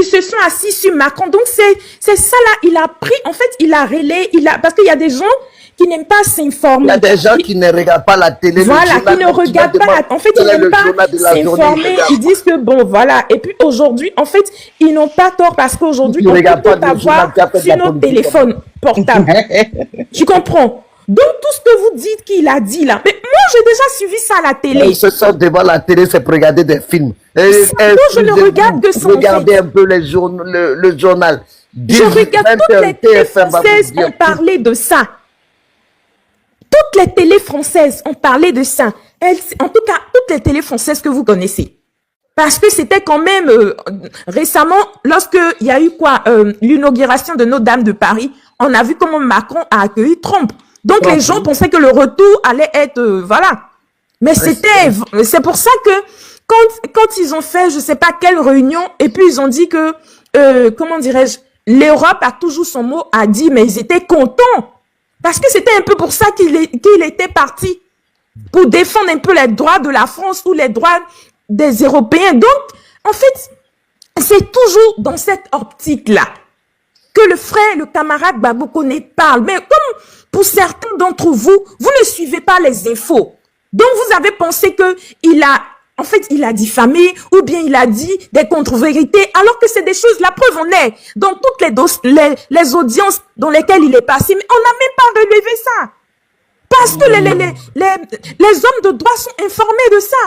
Ils se sont assis sur Macron. Donc, c'est ça là, il a pris, en fait, il a relayé, parce qu'il y a des gens qui n'aiment pas s'informer. Il y a des gens qui ne regardent pas la télé. Voilà, qui ne regardent pas. En fait, ils n'aiment pas s'informer. Ils disent que bon, voilà. Et puis aujourd'hui, en fait, ils n'ont pas tort parce qu'aujourd'hui, on peut tout avoir sur notre téléphone portable. Tu comprends? Donc, tout ce que vous dites qu'il a dit là, mais moi, j'ai déjà suivi ça à la télé. Ils se sont devant la télé, c'est pour regarder des films. Moi, je ne regarde que ça. Regardez un peu le journal. Je regarde toutes les télés françaises ont parlé de ça. Toutes les télés françaises ont parlé de ça. En tout cas, toutes les télés françaises que vous connaissez. Parce que c'était quand même récemment, lorsqu'il y a eu l'inauguration de Notre-Dame de Paris, on a vu comment Macron a accueilli Trump. Donc les gens pensaient que le retour allait être, voilà. Mais c'est pour ça que quand ils ont fait, je sais pas quelle réunion, et puis ils ont dit que, comment dirais-je, l'Europe a toujours son mot à dire, mais ils étaient contents. Parce que c'était un peu pour ça qu'il était parti. Pour défendre un peu les droits de la France ou les droits des Européens. Donc, en fait, c'est toujours dans cette optique-là que le frère, le camarade Babou Koné parle. Mais comme pour certains d'entre vous, vous ne suivez pas les infos. Donc, vous avez pensé qu'il a diffamé ou bien il a dit des contre-vérités alors que c'est des choses, la preuve en est, dans toutes les audiences dans lesquelles il est passé. Mais on n'a même pas relevé ça. Parce que les hommes de droit sont informés de ça.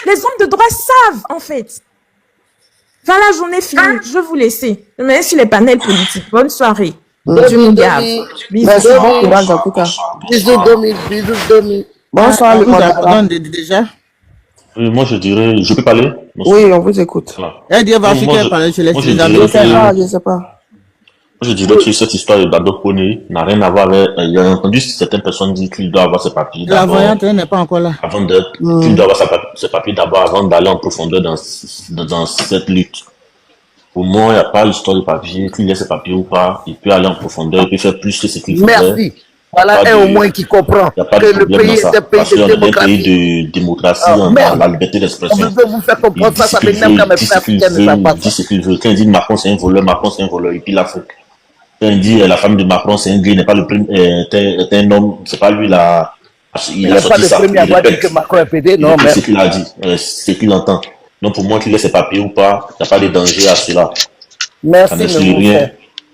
Les hommes de droit savent, en fait. Voilà, j'en ai fini. Je vais vous laisser. Je me mets sur les panels politiques. Bonne soirée. Dieu nous garde. Merci, bon courage en tout cas. Bisous, Domi. Bisous, Domi. Bonsoir, le modérateur. Déjà. Moi, je dirais, je peux parler? Oui, on vous écoute. Elle dit, va filer parler chez les citoyens. Je ne sais pas. Je dirais que cette histoire de Babou Koné n'a rien à voir avec. Il a entendu certaines personnes dire qu'il doit avoir ses papiers. La voyante n'est pas encore là. Avant qu'il doit avoir ses papiers d'abord, avant d'aller en profondeur dans cette lutte. Pour moi, il n'y a pas l'histoire de papier. Qu'il ait ses papiers ou pas, il peut aller en profondeur, il peut faire plus que ce qu'il fait. Merci. Voilà un au moins qui comprend que le pays est un pays de démocratie. De démocratie, on a la liberté d'expression. On peut vous faire comprendre ça, ça m'énerve quand mes frères africains ne savent pas ça. Il dit ce qu'il veut. Quand il dit Macron c'est un voleur, et puis l'Afrique. Quand il dit la femme de Macron c'est un gay, n'est pas le premier, est un homme, c'est pas lui là. Il n'est pas le premier à avoir dit que Macron est pédé, non, mais. C'est ce qu'il a dit, c'est ce qu'il entend. Donc pour moi, qu'il ait ses papiers ou pas, il n'y a pas de danger à cela. Merci,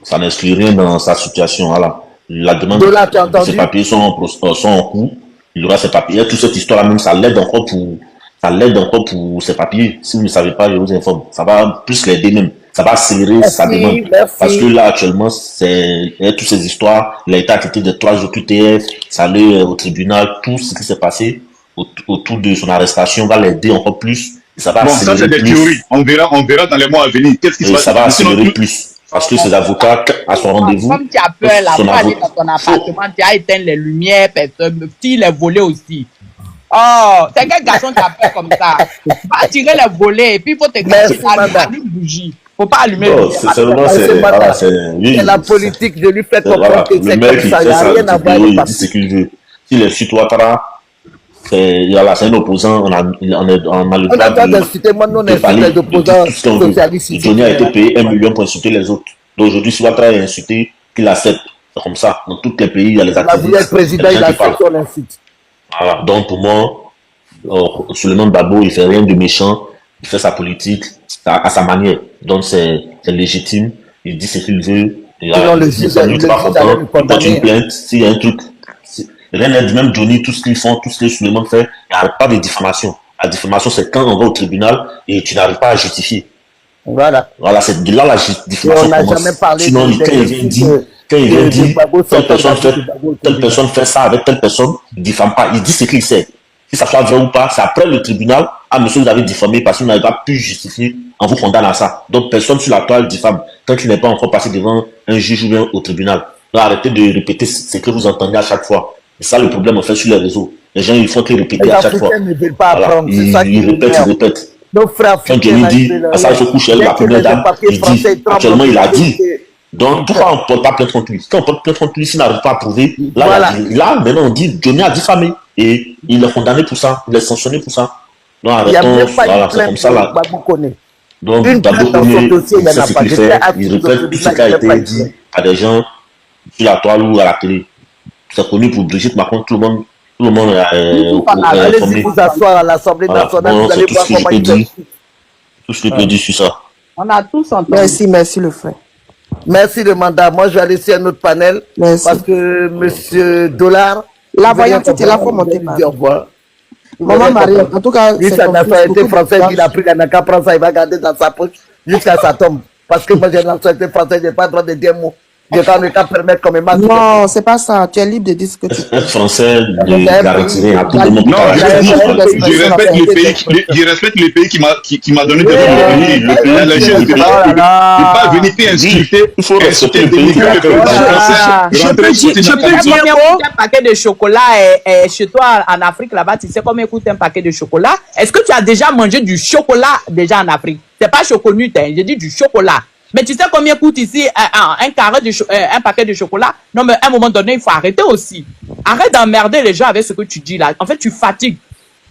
ça n'exclut rien dans sa situation, voilà. La demande de ses papiers sont en cours, il aura ses papiers. Et toute cette histoire-là même, ça l'aide encore pour ses papiers. Si vous ne savez pas, je vous informe. Ça va plus l'aider même. Ça va accélérer sa demande. Parce que là, actuellement, toutes ces histoires, il a été acquitté de 3 OQTF, ça allait au tribunal, tout ce qui s'est passé autour de son arrestation va l'aider encore plus. Et ça va accélérer ça, c'est des théories. On verra dans les mois à venir. Qu'est-ce qui se passe? Ça va accélérer plus. Parce que ses avocats, à son rendez-vous, comme tu as peur là, pour aller dans ton appartement, tu as éteint les lumières, personne, il est volé aussi. Oh, c'est quel garçon qui a peur comme ça? Va tirer les volets et puis il faut te cacher une bougie. Faut pas allumer c'est la politique, je lui fais comprendre que c'est comme ça, il n'y a rien à voir avec il dit ce qu'il veut. S'il est sur Ouattara, c'est un opposant, on a le droit d'insulter, moi non, on insulte les opposants socialistes. Johnny a été payé 1 million pour insulter les autres. Donc aujourd'hui, si Ouattara est insulté, qu'il accepte. C'est comme ça. Dans tous les pays, il y a les activistes. Le président, il accepte son insulte. Voilà. Donc pour moi, sur le nom de Babou, il fait rien de méchant. Il fait sa politique à sa manière. Donc c'est légitime. Il dit ce qu'il veut. Il porte une plainte. S'il y a un truc, rien n'est dit, même Johnny, tout ce qu'ils font, tout ce que Suleiman fait, il n'y a pas de diffamation. La diffamation, c'est quand on va au tribunal et tu n'arrives pas à justifier. Voilà, c'est de là la diffamation. On n'a jamais parlé. Sinon, quand il vient dire, telle personne fait ça avec telle personne, il ne diffame pas. Il dit ce qu'il sait. Si ça soit vrai ou pas, c'est après le tribunal. Ah, monsieur, vous avez diffamé parce que vous n'avez pas pu justifier en vous condamnant à ça. Donc, personne sur la toile diffame tant qu'il n'est pas encore passé devant un juge ou bien au tribunal. Donc, arrêtez de répéter ce que vous entendez à chaque fois. C'est ça le problème, en fait, sur les réseaux. Les gens, ils font que répéter à chaque fois. Les Africains ne veulent pas apprendre. Ils répètent. Nos frères africains. Quand Johnny dit, ça se couche, la première dame, il dit, actuellement, il a dit. Donc, pourquoi on ne porte pas plainte contre lui? Quand on porte plainte contre lui, s'il n'arrive pas à prouver, là, maintenant, on dit, Johnny a diffamé. Et il est condamné pour ça. Il est sanctionné pour ça. Donc, arrêtons, voilà, c'est comme ça, là. Donc, Une dans plainte dans son premier, dossier, il n'y en c'est a ce pas. qu'il Je fait. sais à Il qui répète tout ce qui a été dit à des gens sur la toile ou à la télé. C'est connu pour Brigitte Macron, tout le monde est allez-y informé. vous asseoir à l'Assemblée Voilà. nationale, Bon, vous allez c'est tout voir ce que je comment peux il dire. fait. Tout ce que je peux dire sur ça. On a tous entendu. Merci le frère. Merci le mandat. Moi, je vais aller sur un autre panel. Merci. Parce que Monsieur Dollar. La vous allez voyante était là, comprendre, faut monter vous par allez dire au revoir. Maman Marie, en tout cas, Lui, c'est sa ton fils, nationalité beaucoup de française, courage. il a pris la NACA, prend ça, il va garder dans sa poche jusqu'à sa tombe. Parce que moi, j'ai la nationalité française, je n'ai pas le droit de dire mot. Je ne pas permettre comme un Non, c'est pas ça. Tu es libre de dire ce que tu veux. Un Français ne garantit rien à tout le monde. Non, je respecte le pays qui m'a donné de venir. Le pays, les choses, je ne pas venir insulter. Il faut respecter le pays. Je peux dire un paquet de chocolat chez toi en Afrique là-bas, tu sais combien coûte un paquet de chocolat? Est-ce que tu as déjà mangé du chocolat déjà en Afrique? C'est pas choconut, hein, j'ai dit du chocolat. Mais tu sais combien coûte ici un paquet de chocolat? Non, mais à un moment donné, il faut arrêter aussi. Arrête d'emmerder les gens avec ce que tu dis là. En fait, tu fatigues.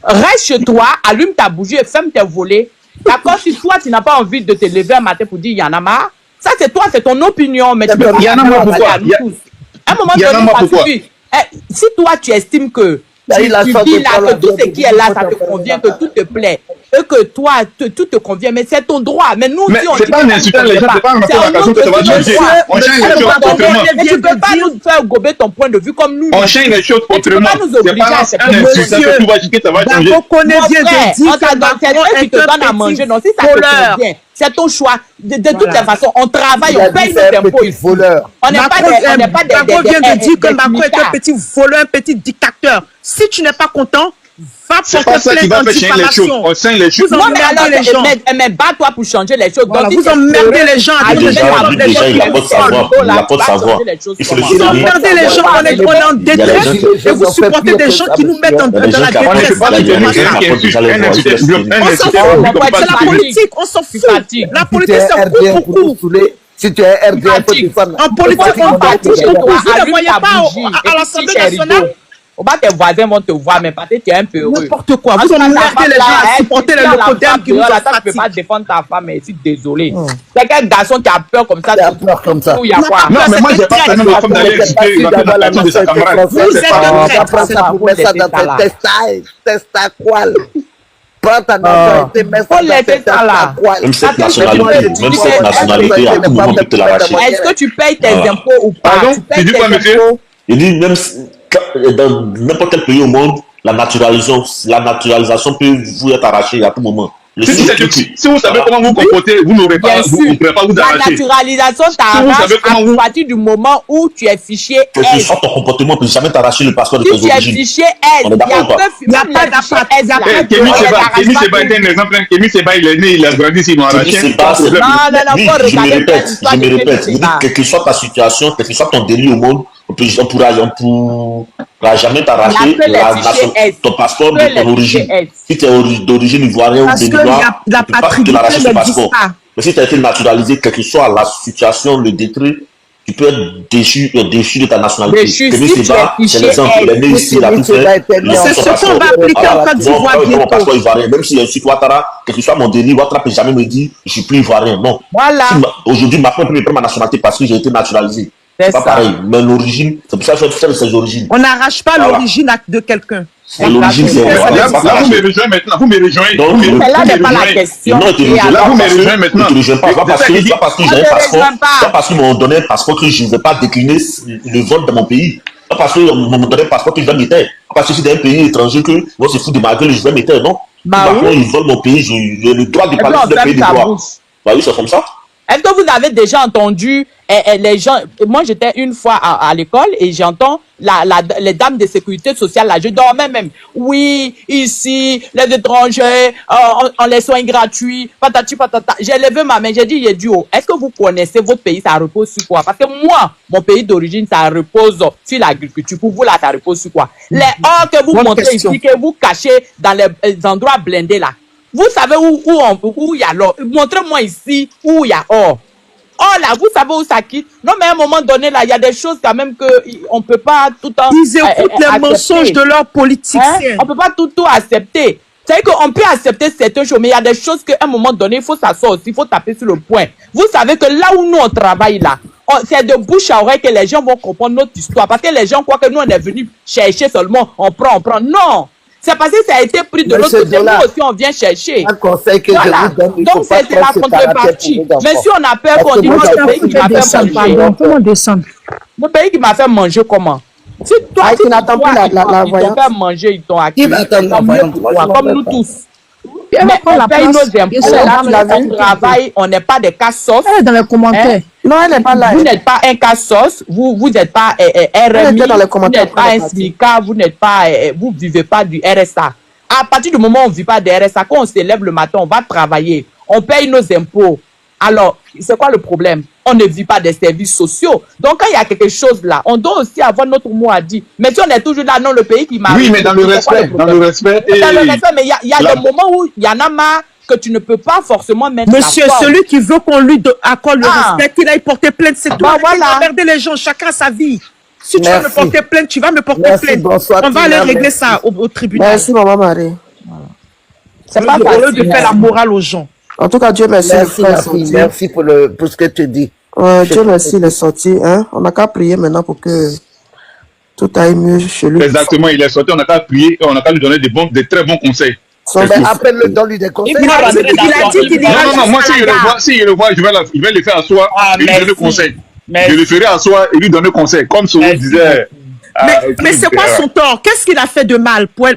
Reste chez toi, allume ta bougie et ferme tes volets. D'accord? Si toi, tu n'as pas envie de te lever un matin pour dire il y en a marre, ça c'est toi, c'est ton opinion. Mais tu peux pas. Il y en a marre pourquoi? À un moment donné, ça suffit. Si toi, tu estimes que tu vis là, que tout ce qui est là, ça te convient, que tout te plaît, et que toi, tout te convient, mais c'est ton droit. Mais nous, mais si on c'est pas en insultant les gens, c'est pas en occasion que ça va changer. On change les choses autrement. Mais tu peux pas nous faire gober ton point de vue comme nous. On change les choses autrement. C'est pas en insultant que tout va changer, ça va changer. On vient de dire que Macron est te donne à manger. Non, si ça te convient, c'est ton choix. De toutes les façons, on travaille, on paye nos impôts ici. On n'est pas des... Macron vient de dire que Macron est un petit voleur, un petit dictateur. Si tu n'es pas content, va porter plainte en diffamation. On change les choses. Non, mais alors, mais bats-toi pour changer les choses. Voilà, vous emmerdez les gens. Il a pas de savoir. Il a pas de savoir. Il faut le Vous emmerdez les gens, on est en détresse et vous supportez des gens qui nous mettent dans la détresse. C'est la politique, on s'en fout. La politique, c'est coup pour coup. Si tu es RDF, tu fais en politique, on partit beaucoup. Vous ne voyez pas à l'Assemblée nationale. Tes voisins vont te voir, mais peut-être tu es un peu heureux. N'importe quoi. Vous emmerdez les gens à supporter les locodèmes qui nous fatiguent. Tu ne peux pas défendre ta femme, mais je suis désolé. C'est quel garçon qui a peur comme ça? Tu as peur comme ça. Il y a quoi? Non, mais moi, j'ai pas permis ma femme d'aller expliquer la de sa camarade. Vous êtes un traître. Prends ça pour mettre ça dans tes testacoles. Prends ta nationalité, mets ça dans tes testacoles. Même cette nationalité, à tout moment, peut te l'arracher. Est-ce que tu payes tes impôts ou pas? Pardon? Tu dis quoi, monsieur? Il dit même dans n'importe quel pays au monde, la naturalisation peut vous être arrachée à tout moment. Si vous savez comment vous comportez, vous n'aurez pas, vous ne pourrez pas vous arracher. La naturalisation t'arrache à partir du moment où tu es fiché S. Que ce soit ton comportement ne peut jamais t'arracher le passeport de tes origines. Si tu es fiché S, il n'y a pas d'appart. Kémy Seba est un exemple. Kémy Seba, il est né, il a grandi ici, il m'a arraché. Je me répète, quelle que soit ta situation, quel que soit ton délit au monde, on pourra jamais t'arracher ton passeport de ton origine. Si tu es d'origine ivoirienne ou béninoise, tu ne peux pas te l'arracher ce passeport. Mais si tu as été naturalisé, quelle que soit la situation, le décret, tu peux être déchu de ta nationalité. Kémy Seba, c'est l'exemple. Il est né ici, il a tout fait. C'est ce qu'on va appliquer en Côte d'Ivoire bientôt. Même si je suis Ouattara, quel que soit mon délit, Ouattara ne peut jamais me dire je ne suis plus ivoirien. Non. Aujourd'hui, Macron peut me prendre ma nationalité parce que j'ai été naturalisé. C'est pas pareil, mais l'origine, c'est pour ça que je fais ses origines. On n'arrache pas l'origine de quelqu'un. L'origine, c'est... Là, vous me rejoignez maintenant, vous me rejoignez. Mais là n'est pas la question. Non, là, vous me rejoignez maintenant. Tu ne rejoins pas, pas parce que j'ai un passeport, pas parce qu'ils m'ont donné un passeport que je ne vais pas décliner le vol de mon pays. Pas parce qu'ils m'ont donné un passeport que je vais m'éteindre. Pas parce que c'est un pays étranger que moi, c'est fou de ma gueule, je vais m'éteindre, non. Macron, ils volent mon pays, j'ai le droit de parler de pays de droit. Oui, c'est comme ça. Est-ce que vous avez déjà entendu les gens? Moi, j'étais une fois à l'école et j'entends les dames de sécurité sociale là. Je dormais même. Oui, ici, les étrangers, on les soigne gratuits, patati patata. J'ai levé ma main, j'ai dit, est-ce que vous connaissez votre pays? Ça repose sur quoi? Parce que moi, mon pays d'origine, ça repose sur l'agriculture. Pour vous là, ça repose sur quoi? Les or que vous montrez ici, que vous cachez dans les endroits blindés là. Vous savez où il y a l'or? Montrez-moi ici où il y a or. Or là, vous savez où ça quitte? Non, mais à un moment donné, là, il y a des choses quand même qu'on ne peut pas tout le temps Ils écoutent les mensonges de leurs politiciens. On ne peut pas tout accepter. C'est qu'on peut accepter certaines choses, mais il y a des choses qu'à un moment donné, il faut s'asseoir aussi, il faut taper sur le point. Vous savez que là où nous on travaille là, c'est de bouche à oreille que les gens vont comprendre notre histoire. Parce que les gens croient que nous on est venus chercher seulement, on prend. Non! C'est parce que ça a été pris de l'autre côté, nous aussi on vient chercher. Un conseil que je vous donne, donc c'est la contrepartie. Mais si on a peur qu'on dise le pays qui m'a fait manger. Comment descendre? Le pays qui m'a fait manger comment? Si toi, tu n'attends plus la voyance, ils t'ont fait manger, ils t'ont acquis. Comme nous tous. Mais on paye nos impôts, on travaille, on n'est pas des cassos. Elle est dans les commentaires. Non, elle n'est pas là. Vous n'êtes pas un cassos, vous n'êtes pas RMI, vous n'êtes pas un SMICA, vous ne vivez pas du RSA. À partir du moment où on ne vit pas du RSA, quand on se lève le matin, on va travailler, on paye nos impôts. Alors, c'est quoi le problème? On ne vit pas des services sociaux. Donc, quand il y a quelque chose là, on doit aussi avoir notre mot à dire. Mais si on est toujours là, non, le pays qui m'arrive. Oui, mais dans le respect. Dans le respect, mais il y a des moments où il y en a marre que tu ne peux pas forcément mettre Monsieur, celui qui veut qu'on lui accorde le respect, qu'il aille porter plainte, c'est tout. Voilà. Regardez les gens, chacun sa vie. Si tu vas me porter plainte, tu vas me porter plainte. Bonsoir, on va aller régler ça au tribunal. Merci, maman Marie. C'est pas au lieu de faire la morale aux gens. En tout cas, Dieu merci. Merci pour ce que tu dis. Dieu merci, il est sorti. Hein? On n'a qu'à prier maintenant pour que tout aille mieux chez lui. Exactement, il est sorti, on n'a qu'à prier et on n'a qu'à lui donner des très bons conseils. Appelle-le, donne-lui des conseils. Il a dit qu'il ira. Non, moi, si je le vois, je vais le faire asseoir et lui donner conseil. Je le ferai asseoir et lui donner conseil. Comme Soro disait. Mais c'est quoi son tort? Qu'est-ce qu'il a fait de mal? Non,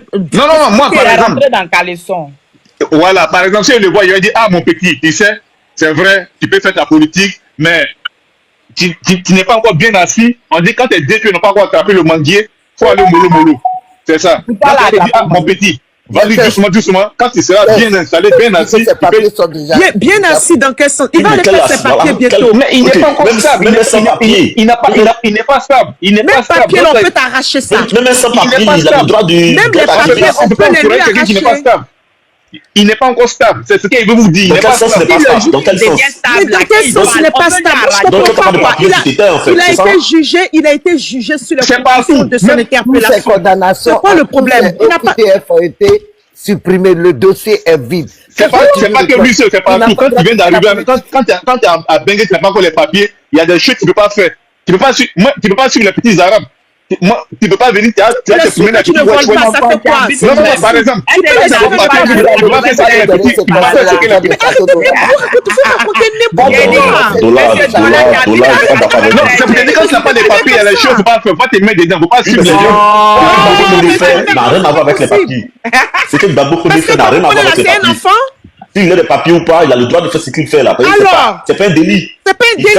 moi, par exemple. rentré dans le caleçon. Voilà, par exemple, si je le vois, il va dire, mon petit, tu sais, c'est vrai, tu peux faire ta politique, mais tu n'es pas encore bien assis. On dit, quand tu es dès que tu n'as pas encore attrapé le manguier, il faut aller mollo. C'est ça. Mon petit, vas-y doucement. Quand tu seras bien installé, bien assis. Bien assis dans quel sens? Il va aller faire ses papiers bientôt. Mais il n'est pas encore stable. Il n'est pas stable. Même papier, on peut t'arracher ça. Même sans papier, il a le droit de. Même les papiers, on peut les lui arracher. Il n'est pas encore stable. C'est ce qu'il veut vous dire. Il n'est pas stable. Dans quel sens? Mais dans quel sens il n'est pas stable? Je ne comprends pas. Il a été jugé sur les conditions de son interpellation. C'est quoi le problème? l'OQTF a été supprimé. Le dossier est vide. C'est pas que lui, c'est pas tout. Quand tu viens d'arriver, quand tu es à Bengue, tu n'as pas encore les papiers, il y a des choses que tu ne peux pas faire. Tu ne peux pas suivre les petits arabes. Tu ne peux pas venir, tu vas te promener à tu ne voles pas, ça fait quoi? Non, par exemple, tu ne peux pas faire ça avec les petits, tu peux pas faire ça avec les petits. Non, c'est pour te dire, quand tu n'as pas les papiers, il y a des choses, il ne faut pas faire, il faut pas te mettre dedans, il ne faut pas suivre les gens. N'a rien à voir avec les papiers. Ce que Gbagbo Kone fait n'a rien à voir avec les papiers. S'il a des papiers ou pas, il a le droit de faire ce qu'il fait là. C'est pas un délit. C'est pas un délit.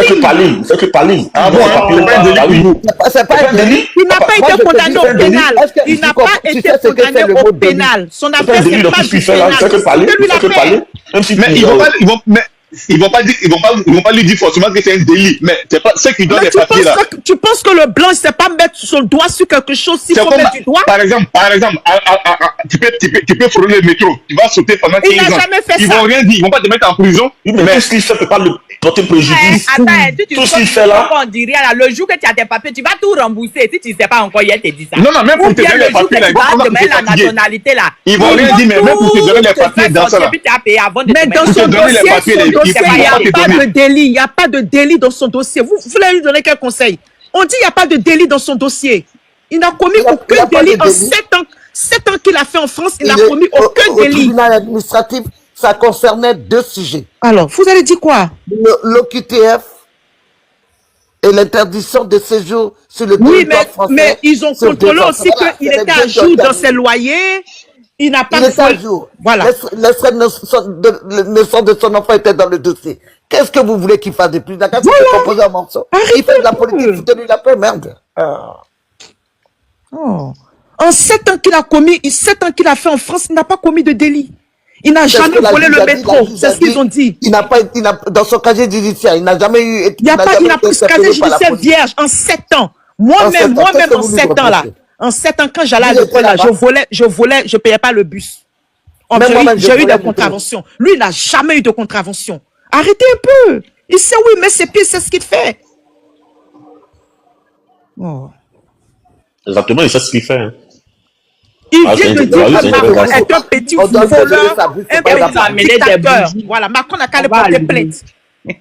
Il fait que parler. Ah bon, c'est pas un délit. C'est pas un délit. Il n'a pas été condamné au pénal. Il n'a pas été condamné au pénal. Son affaire, c'est pas du pénal. Il fait que parler. Mais ils vont pas lui dire forcément que c'est un délit, mais c'est pas ceux qui donnent les papiers là. Tu penses que le blanc il sait pas mettre son doigt sur quelque chose s'il faut mettre du doigt? Par exemple, tu peux frôler le métro, tu vas sauter pendant 15 ans. Il n'a jamais fait ça. Ils vont rien dire, ils vont pas te mettre en prison. Mais tout ce qu'il fait peut pas le porter préjudice. Tout ce qu'il fait là. On dirait là, le jour que tu as tes papiers, tu vas tout rembourser. Si tu ne sais pas encore, il te dit ça. Non, même pour te donner les papiers là, ils vont te mettre la nationalité là. Ils vont rien dire, mais même pour te donner les papiers dans ça là. Mais dans son dossier, il n'y a pas de délit. Il n'y a pas de délit dans son dossier. Vous voulez lui donner quel conseil? On dit qu'il n'y a pas de délit dans son dossier. Il n'a commis aucun délit en 7 ans. 7 ans qu'il a fait en France, il n'a commis aucun délit. Au tribunal administratif, ça concernait 2 sujets. Alors, vous allez dire quoi? L'OQTF et l'interdiction de séjour sur le territoire français. Mais ils ont contrôlé aussi qu'il était à jour dans ses loyers. Il n'a pas il était à jour. Voilà. Les frais de naissance de son enfant étaient dans le dossier. Qu'est-ce que vous voulez qu'il fasse de plus? Il n'a qu'à se composer un morceau. Il fait de la politique, foutez-lui la paix, merde. En 7 ans qu'il a commis, 7 ans qu'il a fait en France, il n'a pas commis de délit. Il n'a jamais volé le métro. C'est ce qu'ils ont dit. Dans son casier judiciaire, il n'a jamais eu. Il n'a pas ce casier judiciaire vierge en 7 ans. Moi-même en 7 ans là. En 7 ans, quand j'allais à l'école là, je payais pas le bus. J'ai eu des contraventions. Lui, il n'a jamais eu de contravention. Arrêtez un peu. Il sait où il met ses pieds, c'est ce qu'il fait. Exactement, il sait ce qu'il fait. Il vient de dire que Macron est un petit voleur, un petit dictateur. Voilà, Macron n'a qu'à aller porter plainte. Si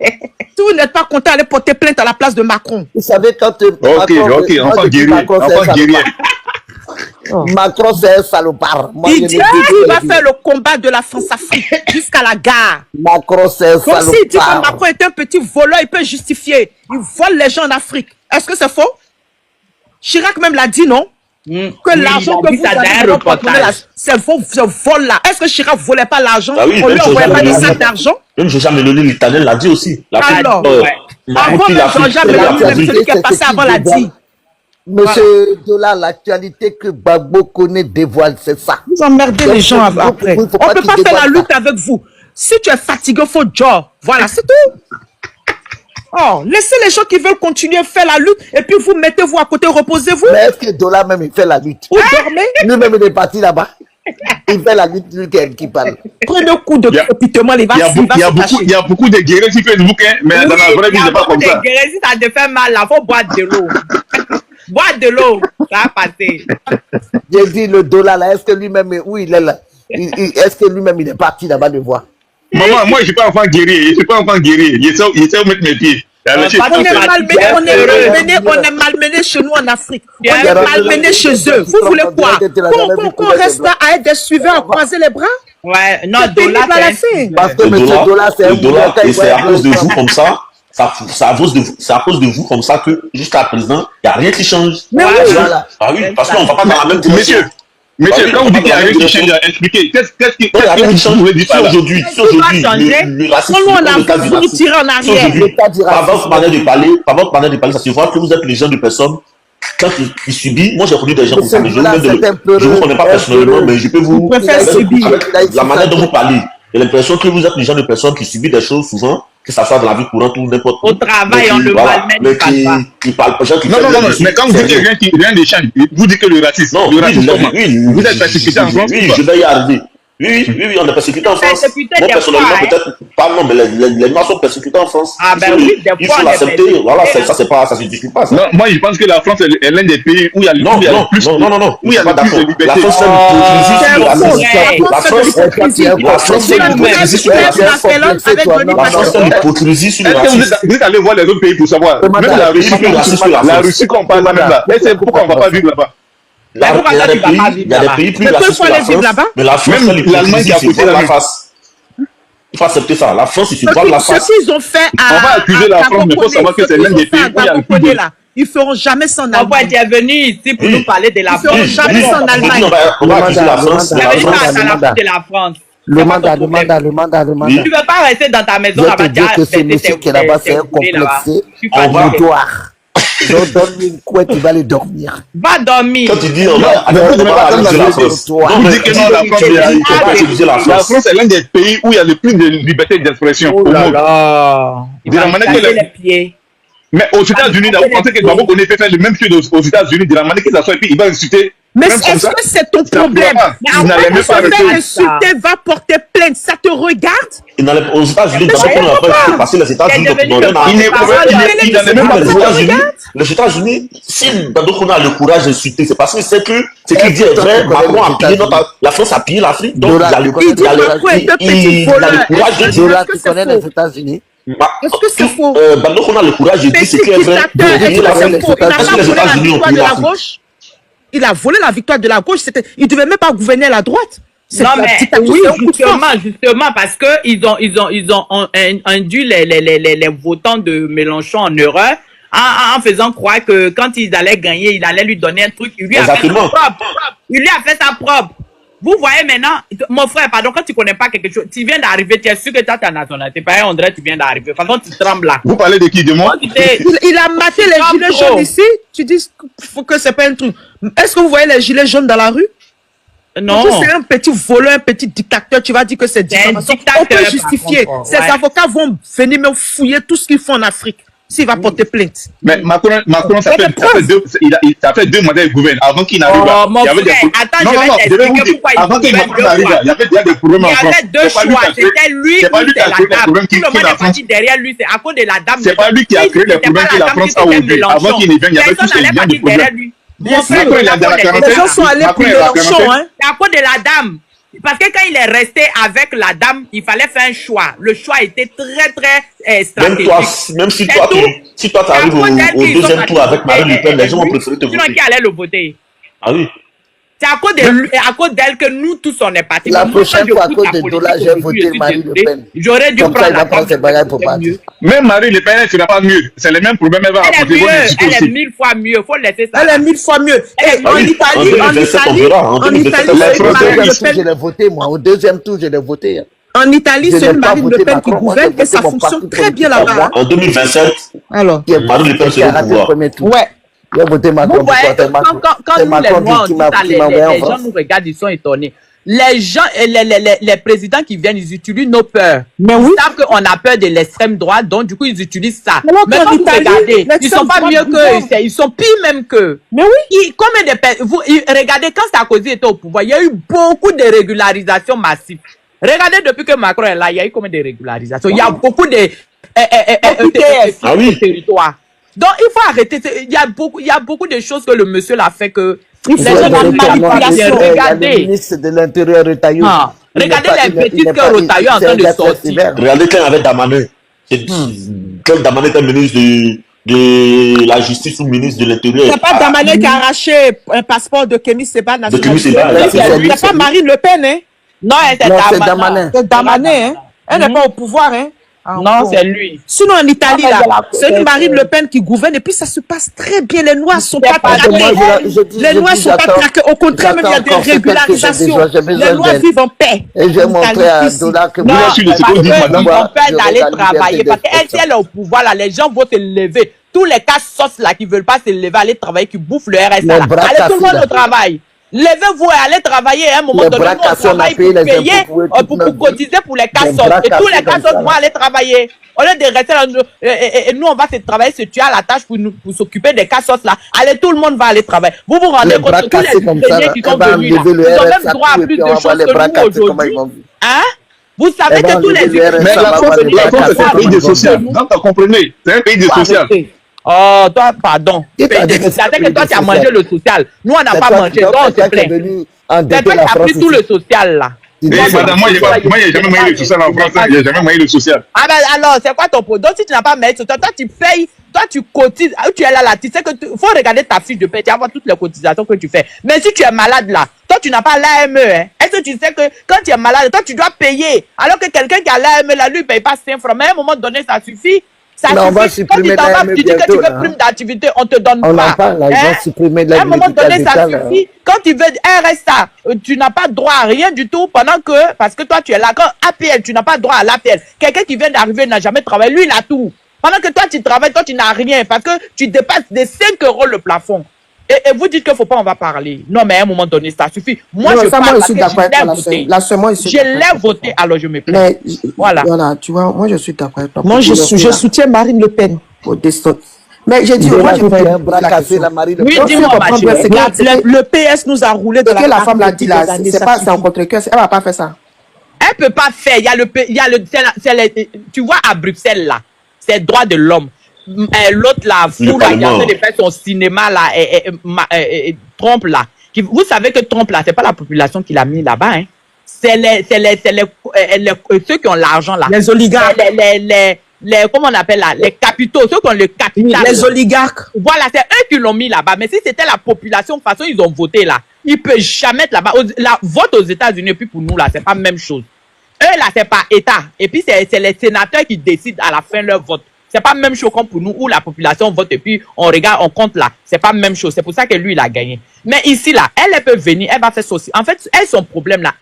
vous n'êtes pas content, allez porter plainte à la place de Macron. Vous savez, quand... Ok, enfant guerrier. Macron, c'est un salopard. Il dit qu'il va faire le combat de la France-Afrique jusqu'à la gare. Macron, c'est un salopard. Comme s'il dit que Macron est un petit voleur, il peut justifier. Il vole les gens en Afrique. Est-ce que c'est faux? Chirac même l'a dit, non? Que l'argent que vous avez, c'est ce vol-là. Est-ce que Chirac ne volait pas l'argent? On lui envoyait pas des sacs d'argent? Même Jean-Jacques Meloni, l'Italien, l'a dit aussi. Alors, avant Jean-Jacques Meloni, même celui qui est passé avant l'a dit. Monsieur Dola, l'actualité que Gbagbo connaît dévoile, c'est ça. Vous emmerdez les gens après. On ne peut pas faire la lutte avec vous. Si tu es fatigué, il faut genre. Voilà, c'est tout. Oh, laissez les gens qui veulent continuer à faire la lutte et puis vous mettez-vous à côté, reposez-vous. Mais est-ce que Dola même il fait la lutte? Vous dormez? Lui-même il est parti là-bas. Il fait la lutte, lui qui parle. Prenez un coup de crépitement, il y a beaucoup de guerriers sur Facebook, mais dans la vraie vie, c'est pas comme ça. Il y a beaucoup de guerriers, si ça te fait mal, il faut boire de l'eau. Boire de l'eau, ça va passer. J'ai dit le Dola là, est-ce que lui-même, où il est là? Est-ce que lui-même il est parti là-bas de voir? Maman, moi je suis pas enfant guerrier, je suis pas enfant guerrier. Il essaie de mettre mes pieds. On est malmené chez nous en Afrique. On est malmené chez eux. Vous voulez quoi? Qu'on reste là à être des suiveurs, à croiser les bras? Ouais, non, Dola, parce que M. Dola, c'est un Dola, et c'est à cause de vous comme ça. C'est à cause de vous comme ça que jusqu'à présent, il n'y a rien qui change. Mais voilà. Ah oui, parce qu'on ne va pas dans la même direction. Monsieur, quand vous dites qu'il n'y a rien qui change, expliquez. Qu'est-ce que vous voulez dire par là? Si aujourd'hui, le racisme, vous nous tirez en arrière. Par votre manière de parler, ça se voit que vous êtes les gens de personnes. Quand ils subissent, moi j'ai connu des gens comme ça, mais je ne vous connais pas personnellement, mais je peux vous... Avec la manière dont vous parlez, j'ai l'impression que vous êtes les gens de personnes qui subissent des choses souvent, que ça soit dans la vie courante ou n'importe où. Au travail, on le malmène. Mais qui parlent pas. Non, mais quand vous dites que rien ne change, vous dites que le racisme. Non, vous êtes persécuté en France? Oui, je vais y arriver. Oui, on est persécuté en France. Moi, personnellement, peut-être pas, non, mais les Noirs sont persécutés en France. Ah, ben oui, des fois. Il faut l'accepter. Voilà, ça se discute pas. Non, moi, je pense que la France est l'un des pays où il y a le plus. Non, où il y a le plus de liberté. La France fait une hypocrisie sur le racisme. Vous êtes allé voir les autres pays pour savoir. Même la Russie qu'on parle même là. C'est pourquoi on ne va pas vivre là-bas. Il y a des pays plus racistes que la France, mais la France, l'Allemagne qui a poussé la face. Il faut accepter ça. La France, il se voit la face. Ce qu'ils ont fait à... On va accuser la France, mais il faut savoir que c'est l'un des pays où il y a le plus de... Ils feront jamais ça en Allemagne. On va être venu ici pour nous parler de la France. Ils feront jamais ça en Allemagne. On va accuser la France. Il y avait pas de la France. Le mandat. Tu ne veux pas rester dans ta maison là-bas. Je te dis que ce monsieur qui est là-bas, c'est un complexé. On va boire. Donc donne-lui une couette, tu vas aller dormir. Va dormir. Quand tu dis on va accuser la France, vous dites que non, la France est l'un des pays où il y a le plus de liberté d'expression. Oh là là. De la manière que les pieds. Mais aux États-Unis, vous pensez que Gbagbo peut faire le même chose aux États-Unis, de la manière qu'il s'assoit et puis il va insulter. Mais est-ce que c'est ton problème? Mais après que se faire insulter, va porter plainte, ça te regarde? Aux États-Unis, parce que les États-Unis, les États-Unis, si Gbagbo a le courage d'insulter, c'est parce que c'est que ce qu'il dit est vrai. Macron a pillé la France, a pillé l'Afrique, donc il a le courage de dire. Tu connais les États-Unis? Est-ce que c'est faux? Gbagbo a le courage de dire ce qui est vrai. Il a volé la victoire de la gauche. Il ne devait même pas gouverner à la droite. Non, mais oui, justement, parce que ils ont induit les votants de Mélenchon en erreur en faisant croire que quand ils allaient gagner, il allait lui donner un truc. Il lui a fait sa propre. Il lui a fait sa propre. Vous voyez maintenant, mon frère, pardon, quand tu connais pas quelque chose, tu viens d'arriver, tu es sûr que tu as ta nationalité. Pareil, on dirait que tu viens d'arriver. De toute façon, tu trembles là. Vous parlez de qui? De moi? Il a maté les gilets jaunes ici. Tu dis que c'est pas un truc. Est-ce que vous voyez les gilets jaunes dans la rue? Non. C'est un petit voleur, un petit dictateur. Tu vas dire que c'est diffamation. On peut justifier. Ces avocats vont venir me fouiller tout ce qu'ils font en Afrique. S'il va porter plainte. Mais Macron, ça fait 2 mandats de gouvernement avant qu'il n'arrive là. Mon frère, attends, je vais t'expliquer pourquoi avant qu'il n'arrive là, il y avait déjà des problèmes en France. Il y avait 2 choix. C'était lui ou c'était la dame. Tout le monde est parti derrière lui. C'est à cause de la dame. C'est pas lui qui a créé les problèmes que la France a aujourd'hui. Avant qu'il ne vienne, il y avait tous ces liens de problèmes. Bien sûr. Macron, il a dans la quarantaine. Les gens sont allés Macron, pour il a la leur show, quarantaine. hein. C'est à cause de la dame. Parce que quand il est resté avec la dame, il fallait faire un choix. Le choix était très, très stratégique. Même si C'est toi, tout. si toi, tu C'est à arrives cause d'elle au qu'ils sont deuxième tour avec partis Marine Le Pen, les gens vont lui. préférer te Sinon, voter. qui allait le voter? Ah oui. C'est à cause d'elle que nous tous on est partis. La Mais moi, prochaine quand fois, à j'écoute cause la des politique dollars, j'ai aujourd'hui, voté je suis Marine Le désolée, Pen. j'aurais dû Comme ça, prendre il va la prendre ses bagages pour c'est partir. mieux. Même Marie Le Pen, elle sera pas mieux. C'est les mêmes problèmes, elle va Elle est raconter. mieux, Faut elle est aussi. 1000 fois mieux. Faut laisser ça. Elle est 1000 fois mieux. Elle est Et en oui. En Italie, 2027, on verra. En en 2027, Italie, elle c'est va Au Marine deuxième Le tour, je Pen. l'ai voté, moi. Au deuxième tour, je l'ai voté. En Italie, Je c'est n'ai pas Marine Le voté Pen Macron, qui moi, gouverne j'ai et ça voté mon fonctionne parti très bien politique à là-bas. moi. En 2027, Alors, Marine Le Pen Qui sera a au raté le pouvoir. premier tour. ouais. J'ai voté Macron. Vous voyez, C'est Macron. quand C'est nous, les Macron Noirs, on qui dit m'a ça, envoyé en les gens France. nous regardent, ils sont étonnés. Les gens, les présidents qui viennent, ils utilisent nos peurs. Mais Ils oui. savent qu'on a peur de l'extrême droite, donc du coup, ils utilisent ça. Alors Mais qu'en quand vous Italie, regardez, ils sont l'extrême pas droite mieux gouverne. qu'eux, ils sont pires même qu'eux. Mais oui. Combien de regardez, quand Sarkozy était au pouvoir, il y a eu beaucoup de régularisations massives. Regardez, depuis que Macron est là, il y a eu combien de régularisations? Il y a beaucoup de Ah oui. territoires. Donc, il faut arrêter. Il y a beaucoup de choses que le monsieur l'a fait que Il les faut gens de la n'ont pas manipulation. Il y a le Regardez. ministre de l'Intérieur, Retailleau. Ah, Il n'est regardez pas- les il n'est- il bêtises n'est que pas- Retailleau est en c'est train un de gars très sortir. sévère. Regardez quand avec Damanin. Quand Damanin était ministre de la Justice ou ministre de l'Intérieur. C'est pas Damanin qui a arraché un passeport de Kémy Seba Kémy Seba, nationalité. là, C'est pas Marine Le Pen, hein. Non, Non, c'est Damanin. Damanin. C'est Damanin, hein. Elle n'est pas au pouvoir, hein. Non, c'est lui. Sinon, en Italie, Ah, mais là, de la- c'est une Marine Le Pen qui gouverne et puis ça se passe très bien. Les Noirs sont C'est pas pas traqués. de moi, Les Noirs sont pas traqués. Au contraire, même il y a des j'attends encore régularisations. peut-être que j'ai besoin Les Noirs d'aide. vivent en paix. Et j'ai En montré Italie, à ici. Dola que Non, Moi, je suis de ce parce qu'on dit, que madame. ils ont peur J'aurai d'aller la liberté travailler. Parce d'expression. qu'elle, si elle est au pouvoir, là, les gens vont se lever. Tous les cas sauces là qui veulent pas se lever, aller travailler, qui bouffent le RSA. Les Là. bras Allez tout le monde cassés, au travail. Levez-vous et allez travailler à un moment Les donné. bras Nous, on cassés, on a travaille payé pour les payer, impôts pour toute pour notre vie. cotiser pour les cas Les sauces. bras Et tous les cassés cas comme sauces ça, vont là. aller travailler. Au lieu de rester là, et nous, on va se travailler, se tuer à la tâche pour s'occuper des cas sauces là. Allez, tout le monde va aller travailler. Vous vous rendez Les compte bras que tous cassés les comme ça, Ukrainiens là, qui elle sont va venus là, enlever le ils ont RSA même droit à tout, et plus puis de on va choses les que bras nous cassés, comment aujourd'hui. ils vont vivre. Hein? Vous savez Elle va que tous les enlever le Ukrainiens Mais RSA, la va France, avoir les bras c'est un cassés, pays de comment ils vont social. vivre. Donc, comprenez, c'est un pays de Faut social. arrêter. Oh, toi, pardon. Qui t'a Pays dit de que social. c'est C'est que toi, tu as social? mangé le social. Nous, on n'a C'est pas toi- mangé. donc, Donc, on c'est se toi qui es plaint. venu C'est endetter toi qui la as France pris tout ici. le social, là. Il Eh, doit madame, moi, il n'y a jamais moyen le social en France. Il n'y a jamais moyen le social. Ah ben alors, c'est quoi ton pot? Donc, si tu n'as pas mis sur toi, toi, tu payes, toi, tu cotises. Ah, tu es là, tu sais que faut regarder ta fiche de paie, tu vas voir toutes les cotisations que tu fais. Mais si tu es malade, là, toi, tu n'as pas l'AME, hein. Est-ce que tu sais que quand tu es malade, toi, tu dois payer? Alors que quelqu'un qui a l'AME, là, lui, il paye pas 5 francs. Mais à un moment donné, ça suffit. Ça Mais on va suffit. Quand tu supprimer t'en vas, l'AME tu dis que tu bientôt, veux là. prime d'activité, on te donne On pas. en parle, là, ils vont supprimer l'aide À un moment donné, médicale ça d'État, là. suffit. Quand tu veux RSA, tu n'as pas droit à rien du tout pendant que, parce que toi, tu es là. Quand APL, tu n'as pas droit à l'APL. Quelqu'un qui vient d'arriver n'a jamais travaillé, lui, il a tout. Pendant que toi, tu travailles, toi, tu n'as rien parce que tu dépasses de 5 euros le plafond. Et vous dites qu'il ne faut pas, on va parler. Non, mais à un moment donné, ça suffit. Moi, Non, je ça, parle moi, je parce suis que d'accord avec toi, l'ai la voté. sœur. La sœur, moi, je suis Je d'accord l'ai avec toi. voté, alors je me plains. Mais Voilà. voilà, tu vois, moi je suis d'accord avec toi. Moi, je Pour le- soutiens Marine Le Pen. au destin. Mais j'ai dit, Il moi a je vais un bras la cassé, question. la Marie Le Oui, Pen. dis-moi, faut ma comprendre, chérie. c'est que- Le PS nous a roulé de Ce la que la carte femme l'a depuis dit là, des années, c'est ça pas suffit. c'est en contre-cœur, elle va pas faire ça. Elle peut pas faire. Il y a tu vois, à Bruxelles, là, c'est droit de l'homme. L'autre, là, fou, là, qui est en Parlement. train de faire son cinéma, là, Trump, là. Vous savez que Trump, là, c'est pas la population qui l'a mis là-bas, hein. C'est ceux qui ont l'argent, là. Les oligarques. Comment on appelle là? Les capitaux, ceux qui ont le capital. Les oligarques. Voilà, c'est eux qui l'ont mis là-bas. Mais si c'était la population, de toute façon, ils ont voté là. Ils ne peuvent jamais être là-bas. La vote aux États-Unis, et puis pour nous, là, c'est pas la même chose. Eux, là, c'est pas État. Et puis, c'est les sénateurs qui décident à la fin leur vote. C'est pas la même chose comme pour nous, où la population vote et puis on regarde, on compte là. C'est pas la même chose. C'est pour ça que lui, il a gagné. Mais ici, là, elle peut venir, elle va faire ceci. En fait, elle, son problème, là,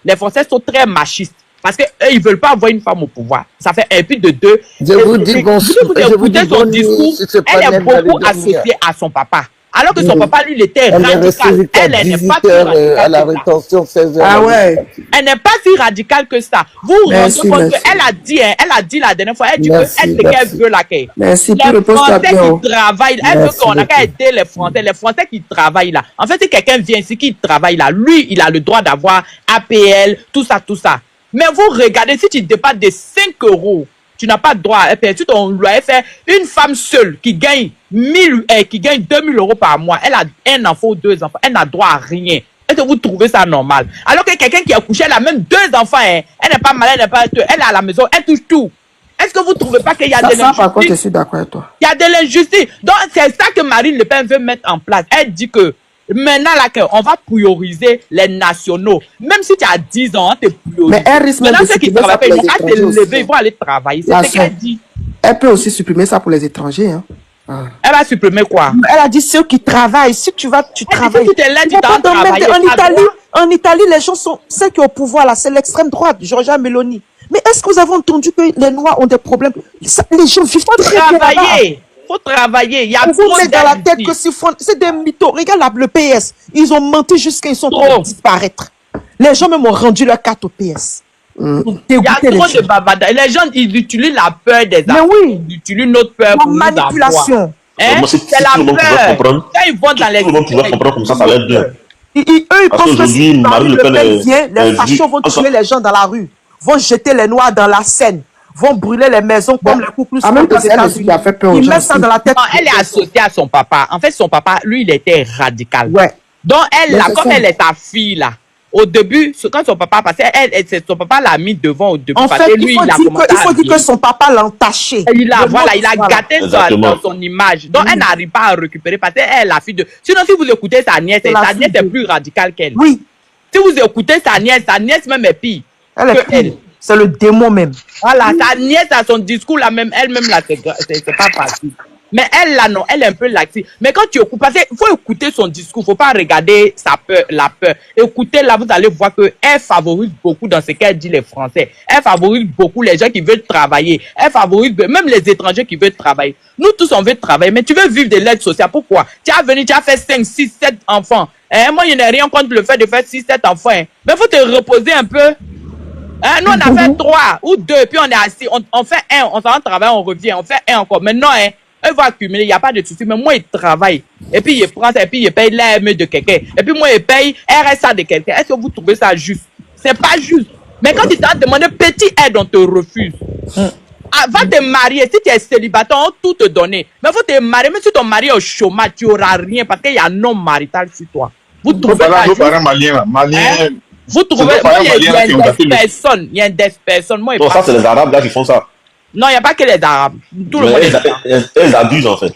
les Français sont très machistes. Parce que eux, ils veulent pas avoir une femme au pouvoir. Ça fait un, puis de deux. Je vous dis bon, Si vous je vous dis écoutez son bonne nuit, discours, si ce elle est panel va beaucoup aller dormir. associée à son papa. Alors que son papa, lui, il était Elle est restée radical. jusqu'à Elle n'est 18 pas si heures à la radicale que ça. rétention, 16 heures. Ah ouais. Elle n'est pas si radicale que ça. Vous vous rendez Merci, compte merci. qu'elle a dit, hein, elle a dit la dernière fois, elle dit Merci, que elle, ce qu'elle merci. veut là, qu'elle. Merci, Les puis repose-toi Français bien. oh. qui travaillent, elle veut Merci qu'on a qu'à beaucoup. aider les Français qui travaillent là. En fait, si quelqu'un vient ici qui travaille là, lui, il a le droit d'avoir APL, tout ça, tout ça. Mais vous regardez, si tu dépasses de 5 euros, Tu n'as pas droit à perdu ton loyer. Fait une femme seule qui gagne 2000 euros par mois, elle a un enfant ou 2 enfants, elle n'a droit à rien. Est-ce que vous trouvez ça normal? Alors que quelqu'un qui a couché, elle a même 2 enfants, hein. Elle n'est pas malade, elle n'est pas... Elle est à la maison, elle touche tout. Est-ce que vous ne trouvez pas qu'il y a de l'injustice? Par contre, je suis d'accord avec toi. Il y a de l'injustice. Donc, c'est ça que Marine Le Pen veut mettre en place. Elle dit que maintenant, là, on va prioriser les nationaux. Même si tu as 10 ans, tu es priorisé. Mais elle risque même de ceux qui supprimer ça travaillent, pour ils les vont étrangers se aussi. lever, ils vont aller travailler. C'est ce qu'elle dit. Elle peut aussi supprimer ça pour les étrangers. Hein. Elle va supprimer quoi? Elle a dit ceux qui travaillent. Si tu travailles. Si tu es là, tu t'en travailles. En Italie, les gens sont ceux qui sont au pouvoir là, c'est l'extrême droite, Giorgia Meloni. Mais est-ce que vous avez entendu que les Noirs ont des problèmes? Les gens vivent pas très bien là-bas. Faut travailler. Il y a on vous met dans la tête que c'est des mythos. Regarde le PS. Ils ont menti jusqu'à ils sont en train de disparaître. Les gens même ont rendu leur carte au PS. Il y a trop de bavardage. Les gens, ils utilisent la peur des mais oui. Ils utilisent notre peur pour manipulation. Hein? C'est la peur. Quand ils vont dans les... Tout le monde pourrait comprendre comme ça l'aide bien. Eux, ils pensent que si Marine Le Pen vient, les fachos vont tuer les gens dans la rue, vont jeter les Noirs dans la Seine, vont brûler les maisons comme les couples aux États-Unis. Ils mettent ça dans la tête. Non, elle est associée à son papa. En fait, son papa, lui, il était radical. Ouais. Donc, elle, là, comme elle est ta fille, là, au début, quand son papa passait, son papa l'a mis devant au début. En fait, lui, il faut dire que son papa l'a entaché. Il a gâté dans son image. Donc, elle n'arrive pas à récupérer parce qu'elle est la fille de... Sinon, si vous écoutez sa nièce est plus radicale qu'elle. Oui. Si vous écoutez sa nièce même est pire. Elle est pire. C'est le démon même. Voilà, sa nièce a son discours là même, elle-même là, c'est pas facile. Mais elle là, non, elle est un peu laxée. Mais quand tu écoutes, parce qu'il faut écouter son discours, faut pas regarder sa peur, la peur. Écoutez là, vous allez voir que elle favorise beaucoup dans ce qu'elle dit les Français. Elle favorise beaucoup les gens qui veulent travailler. Elle favorise même les étrangers qui veulent travailler. Nous tous, on veut travailler, mais tu veux vivre de l'aide sociale. Pourquoi? Tu as venu, tu as fait 5, 6, 7 enfants. Moi, je n'ai rien contre le fait de faire 6, 7 enfants. Hein. Mais faut te reposer un peu. Hein, nous, on a fait 3 ou 2, puis on est assis. On fait 1, on s'en va travailler, on revient. On fait 1 encore. Maintenant, hein, eux vont accumuler, il n'y a pas de souci. Mais moi, ils travaillent. Et puis, ils prennent ça, et puis, ils payent l'AME de quelqu'un. Et puis, moi, ils payent RSA de quelqu'un. Est-ce que vous trouvez ça juste? C'est pas juste. Mais quand ils t'ont demandé petit aide, on te refuse. Va te marier. Si tu es célibataire, on va tout te donner. Mais il faut te marier. Même si ton mari est au chômage, tu n'auras rien parce qu'il y a un non marital sur toi. Vous trouvez ça juste? Malien. Vous trouvez, moi, il y a des personnes, moi, ça, c'est les Arabes là qui font ça. Non, il n'y a pas que les Arabes. Tout le monde elles abusent, en fait.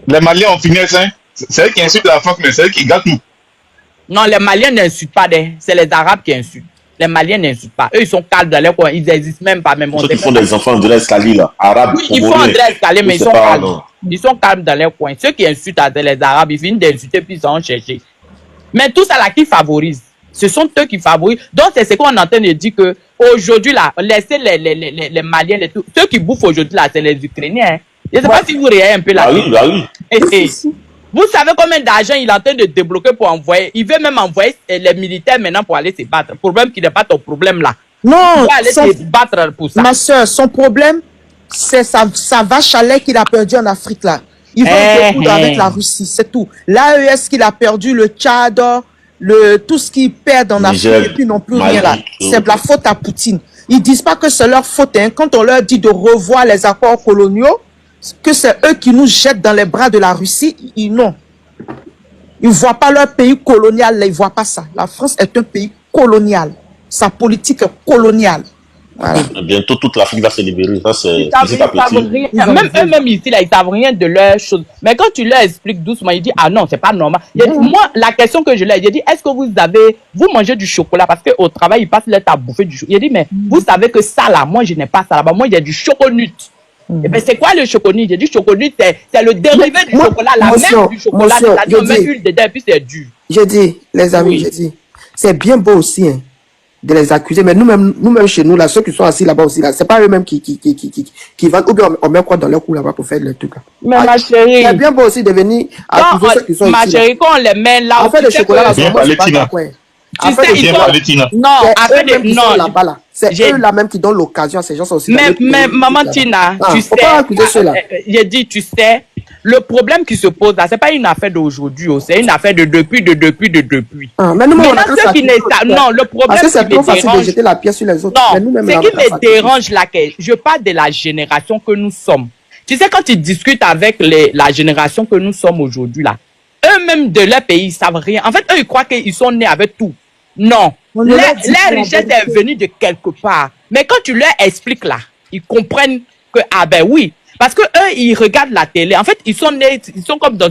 Les Maliens ont finesse, hein. C'est eux qui insultent la France, mais c'est eux qui gâtent tout. Non, les Maliens n'insultent pas, c'est les Arabes qui insultent. Les Maliens n'insultent pas. Eux, ils sont calmes dans leur coin. Ils n'existent même pas. Même ceux qui font des enfants de l'escalier, là, arabes. Oui, ils font André Escalier, mais ils sont calmes. Ils sont calmes dans leur coin. Ceux qui insultent les Arabes, ils finissent d'insulter, puis ils s'en chercher. Mais tout ça là, qui favorise? Ce sont eux qui favorisent. Donc, c'est ce qu'on est en train de dire que aujourd'hui, là, laissez les Maliens, ceux qui bouffent aujourd'hui, là, c'est les Ukrainiens. Hein. Je ne sais pas si vous riez un peu là. Ah oui. Vous savez combien d'argent il est en train de débloquer pour envoyer? Il veut même envoyer les militaires maintenant pour aller se battre. Problème qui n'est pas ton problème là. Non, il va aller se battre pour ça. Ma soeur, son problème, c'est sa vache à lait qu'il a perdu en Afrique là. Il va se avec la Russie, c'est tout. L'AES qu'il a perdu, le Tchad, tout ce qu'ils perdent en Afrique et puis non plus rien là. C'est la faute à Poutine. Ils disent pas que c'est leur faute. Hein. Quand on leur dit de revoir les accords coloniaux, que c'est eux qui nous jettent dans les bras de la Russie, non. Ils ne voient pas leur pays colonial, là, ils ne voient pas ça. La France est un pays colonial. Sa politique est coloniale. Voilà. Bientôt, toute l'Afrique va se libérer. Ça, c'est même eux-mêmes ici, là, ils ne savent rien de leurs choses. Mais quand tu leur expliques doucement, ils disent, ah non, c'est pas normal. Moi, la question que je leur ai dit, est-ce que vous mangez du chocolat? Parce qu'au travail, ils passent leur temps à bouffer du chocolat. Il dit, mais vous savez que ça, là, moi, je n'ai pas ça là-bas. Moi, il y a du choconut. Et ben c'est quoi le choconut? J'ai dit choconut, c'est le dérivé du chocolat, la mère du chocolat, c'est-à-dire on met l'huile dedans et puis c'est dur. J'ai dit, les amis, j'ai dit, c'est bien beau aussi hein, de les accuser, mais nous-mêmes chez nous, là, ceux qui sont assis là-bas aussi, là, c'est pas eux-mêmes qui vendent, ou bien on met quoi dans leur cou là-bas pour faire le truc là. Mais ma chérie, c'est bien beau aussi de venir accuser ceux qui sont ici. Ma chérie, quand on les met là, en fait, le chocolat là, c'est pas quoi. Tu sais, ils sont... Non, après des... Non, là-bas, là. C'est eux là même qui donnent l'occasion à ces gens aussi. Mais maman Tina, tu sais... Faut pas accuser ceux-là. J'ai dit, tu sais, Le problème qui se pose là, c'est pas une affaire d'aujourd'hui, c'est une affaire de depuis. Ah, mais nous, maintenant, ceux qui ne savent, non, le problème parce que c'est trop facile de dérange, jeter la pierre sur les autres. non, ce qui me dérange là, je parle de la génération que nous sommes. Tu sais, quand tu discutes avec la génération que nous sommes aujourd'hui là, eux-mêmes de leur pays, ils savent rien. En fait, eux, ils croient qu'ils sont nés avec tout. Non. Leur richesse est venue de quelque part. Mais quand tu leur expliques là, ils comprennent que, ah ben oui. Parce que eux, ils regardent la télé. En fait, ils sont nés, ils sont comme dans